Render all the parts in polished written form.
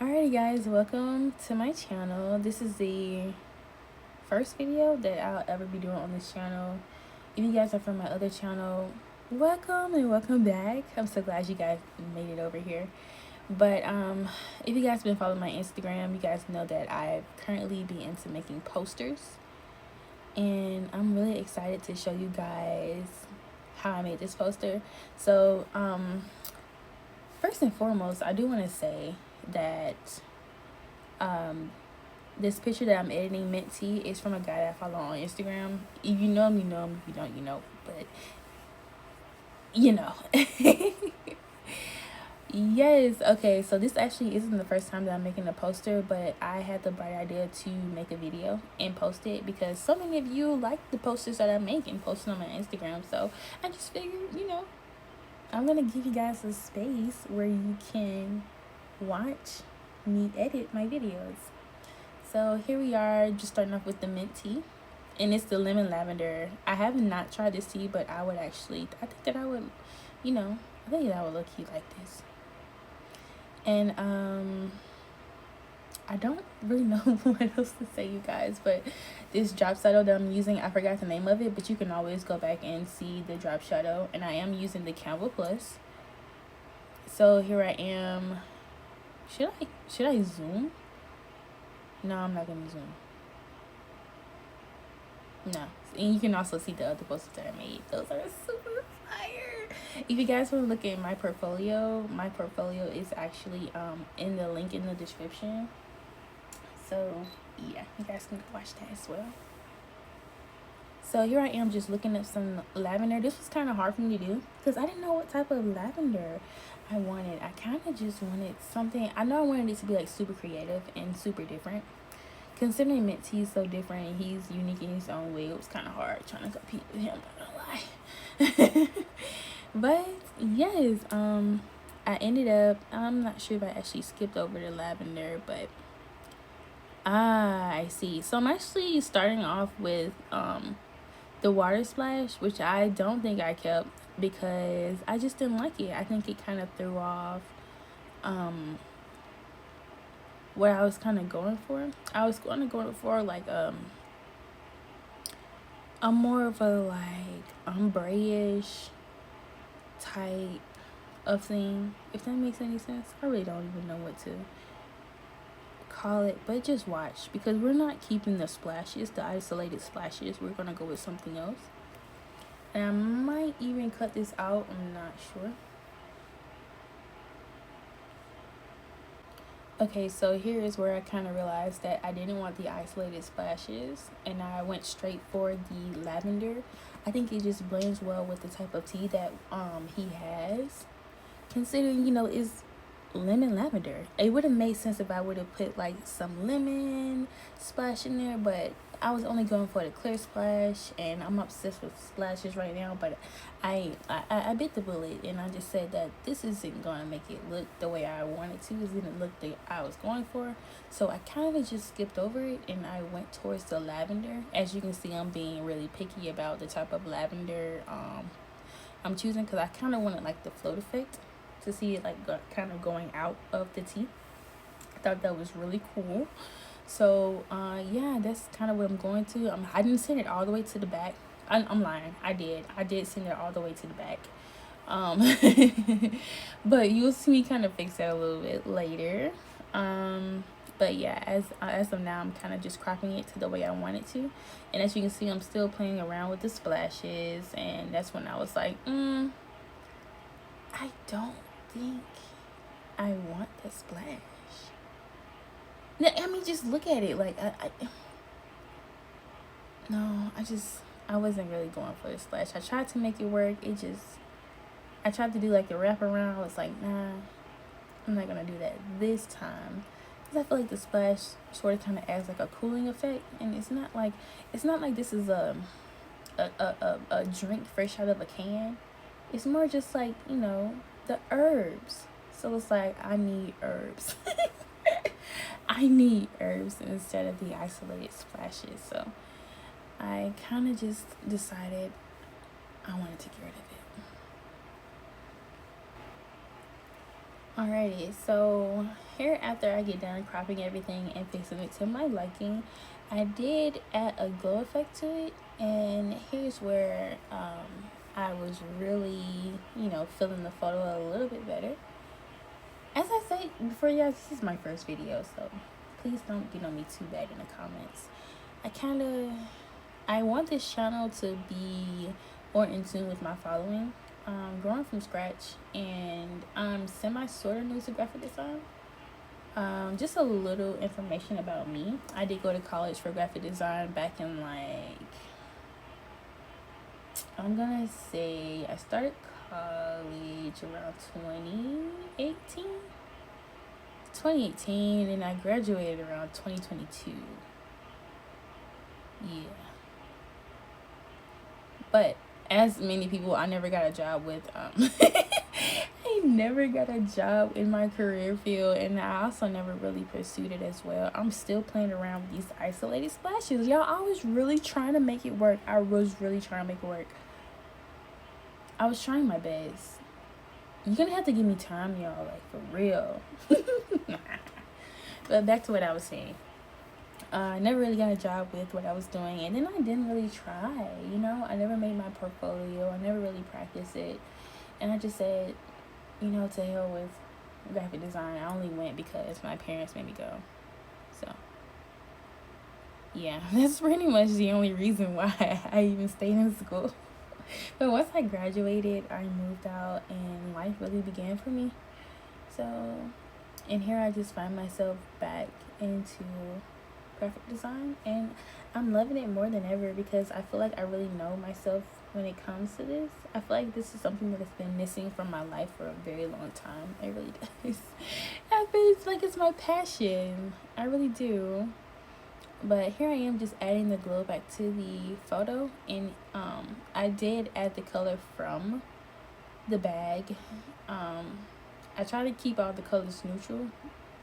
Alrighty guys, welcome to my channel. This is the first video that I'll ever be doing on this channel. If you guys are from my other channel, welcome and welcome back. I'm so glad you guys made it over here. But if you guys been following my Instagram, you guys know that I currently be into making posters. And I'm really excited to show you guys how I made this poster. So first and foremost, I do want to say that this picture that I'm editing, Mint Tea, is from a guy that I follow on Instagram. If you know him, you know him. If you don't, you know. But you know. Yes, okay, so this actually isn't the first time that I'm making a poster, but I had the bright idea to make a video and post it because so many of you like the posters that I make and post them on my Instagram. So I just figured, I'm gonna give you guys a space where you can watch me edit my videos. So here we are, just starting off with the mint tea, and it's the lemon lavender. I have not tried this tea, but I think that I would look cute like this. And I don't really know what else to say, you guys, but this drop shadow that I'm using, I forgot the name of it, but you can always go back and see the drop shadow, and I am using the Canva Plus. So here I am. Should I zoom? No, I'm not gonna zoom. No. And you can also see the other posters that I made. Those are super fire. If you guys want to look at my portfolio is actually in the link in the description. So yeah, you guys can watch that as well. So here I am just looking at some lavender. This was kind of hard for me to do because I didn't know what type of lavender I wanted. I kind of just wanted something. I know I wanted it to be like super creative and super different. Considering Mint Tea is so different and he's unique in his own way, it was kind of hard trying to compete with him. I'm not gonna lie. But yes, I ended up. I'm not sure if I actually skipped over the lavender, but I see. So I'm actually starting off with the water splash, which I don't think I kept because I just didn't like it. I think it kind of threw off what I was kind of going for. I was going for like a more of a like ombre-ish type of thing, if that makes any sense. I really don't even know what to call it, but just watch because we're not keeping the splashes, the isolated splashes. We're gonna go with something else, and I might even cut this out. I'm not sure. Okay, so here is where I kind of realized that I didn't want the isolated splashes, and I went straight for the lavender. I think it just blends well with the type of tea that he has, considering it's lemon lavender. It would have made sense if I would have put like some lemon splash in there, but I was only going for the clear splash, and I'm obsessed with splashes right now. But I bit the bullet, and I just said that this isn't gonna make it look the way I wanted to. It didn't look the I was going for, so I kind of just skipped over it, and I went towards the lavender. As you can see, I'm being really picky about the type of lavender I'm choosing because I kind of wanted like the float effect to see it like kind of going out of the tea. I thought that was really cool. So yeah, that's kind of what I'm going to. I didn't send it all the way to the back. I'm lying. I did send it all the way to the back. But you'll see me kind of fix that a little bit later. But yeah, as of now, I'm kind of just cropping it to the way I want it to. And as you can see, I'm still playing around with the splashes, and that's when I was like, I don't think I want the splash. I mean, just look at it. Like, I wasn't really going for the splash. I tried to make it work. I tried to do like the wraparound. I was like, nah, I'm not gonna do that this time. Because I feel like the splash sort of kind of adds like a cooling effect. And it's not like this is a drink fresh out of a can. It's more just like, the herbs. So it's like, I need herbs. I need herbs instead of the isolated splashes. So I kind of just decided I wanted to get rid of it. Alrighty, so here, after I get done cropping everything and fixing it to my liking, I did add a glow effect to it. And here's where I was really, feeling the photo a little bit better. As I said before, you guys, this is my first video, so please don't get on me too bad in the comments. I want this channel to be more in tune with my following. Growing from scratch, and I'm sort of new to graphic design. Just a little information about me. I did go to college for graphic design back in I'm gonna say I started college around 2018, and I graduated around 2022. Yeah. But as many people, I never got a job with I never got a job in my career field, and I also never really pursued it as well. I'm still playing around with these isolated splashes. Y'all, I was really trying to make it work. I was really trying to make it work. I was trying my best. You're gonna have to give me time, y'all, like for real. But back to what I was saying. I never really got a job with what I was doing, and then I didn't really try, I never made my portfolio. I never really practiced it, and I just said, to hell with graphic design. I only went because my parents made me go. So yeah, that's pretty much the only reason why I even stayed in school. But once I graduated, I moved out, and life really began for me. So, and here I just find myself back into graphic design, and I'm loving it more than ever because I feel like I really know myself when it comes to this. I feel like this is something that has been missing from my life for a very long time. It really does. I feel like it's my passion. I really do. But here I am just adding the glow back to the photo, and I did add the color from the bag. I try to keep all the colors neutral.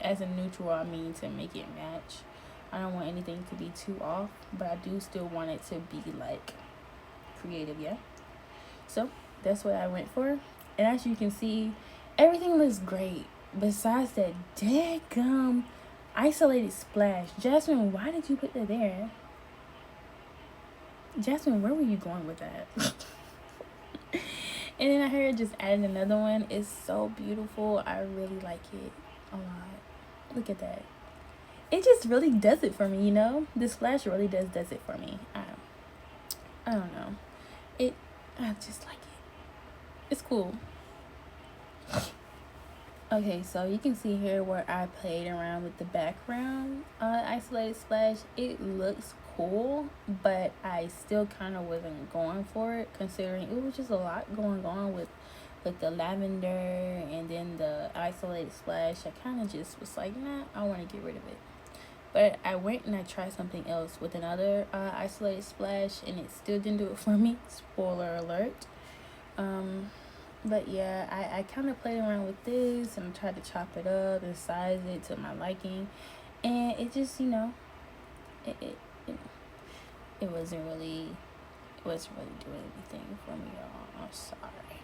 As in neutral, I mean to make it match. I don't want anything to be too off, but I do still want it to be creative, yeah. So that's what I went for, and as you can see, everything looks great besides that daggum isolated splash. Jasmine, why did you put that there? Jasmine, where were you going with that? And then I heard just adding another one. It's so beautiful. I really like it a lot. Look at that. It just really does it for me, The splash really does it for me. I don't know. I just like it. It's cool. Okay, so you can see here where I played around with the background isolated splash. It looks cool, but I still kind of wasn't going for it, considering it was just a lot going on with the lavender and then the isolated splash. I kind of just was like, nah, I want to get rid of it. But I went and I tried something else with another isolated splash, and it still didn't do it for me. Spoiler alert. But yeah, I kind of played around with this, and I tried to chop it up and size it to my liking, and it just, it wasn't really doing anything for me, y'all. I'm sorry.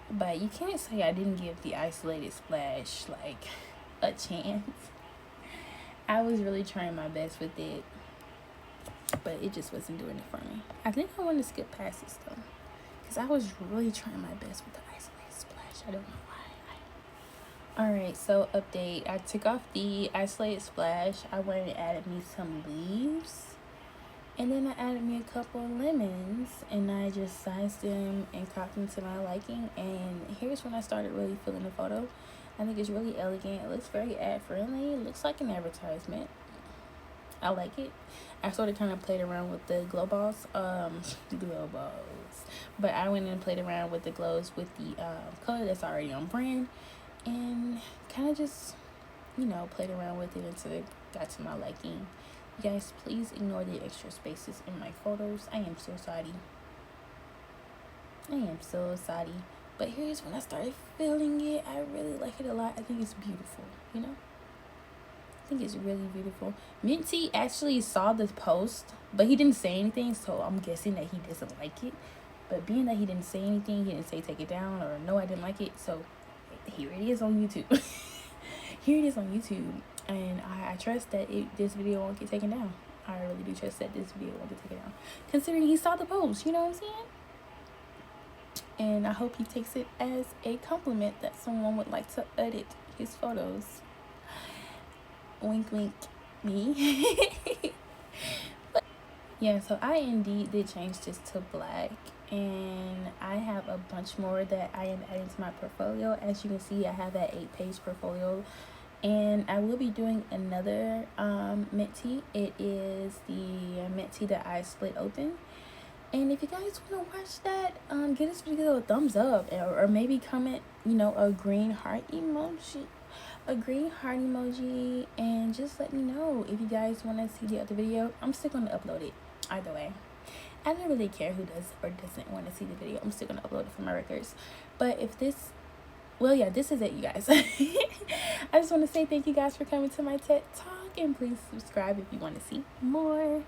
But you can't say I didn't give the isolated splash a chance. I was really trying my best with it, but it just wasn't doing it for me. I think I want to skip past this though, because I was really trying my best with the isolated splash. I don't know why. Alright, so update. I took off the isolated splash. I went and added me some leaves, and then I added me a couple of lemons, and I just sized them and cropped them to my liking. And here's when I started really feeling the photo. I think it's really elegant. It looks very ad friendly. It looks like an advertisement. I like it. I sort of kind of played around with the glow balls. But I went and played around with the glows with the color that's already on brand, and kind of just, played around with it until it got to my liking. You guys, please ignore the extra spaces in my photos. I am so sorry. But here's when I started feeling it. I really like it a lot. I think it's beautiful, I think it's really beautiful. Minty actually saw this post, but he didn't say anything, so I'm guessing that he doesn't like it. But being that he didn't say anything, he didn't say take it down or no, I didn't like it, so here it is on YouTube. here it is on YouTube, and I trust that this video won't get taken down. I really do trust that this video won't get taken down, considering he saw the post, you know what I'm saying? And I hope he takes it as a compliment that someone would like to edit his photos. Wink, wink, me. But yeah, so I indeed did change this to black, and I have a bunch more that I am adding to my portfolio. As you can see, I have that 8-page portfolio, and I will be doing another mint tea. It is the mint tea that I split open. And if you guys want to watch that, give this video a thumbs up, or maybe comment, you know, a green heart emoji, and just let me know if you guys want to see the other video. I'm still going to upload it either way. I don't really care who does or doesn't want to see the video. I'm still going to upload it for my records. But if this, well, yeah, this is it, you guys. I just want to say thank you guys for coming to my TED Talk, and please subscribe if you want to see more.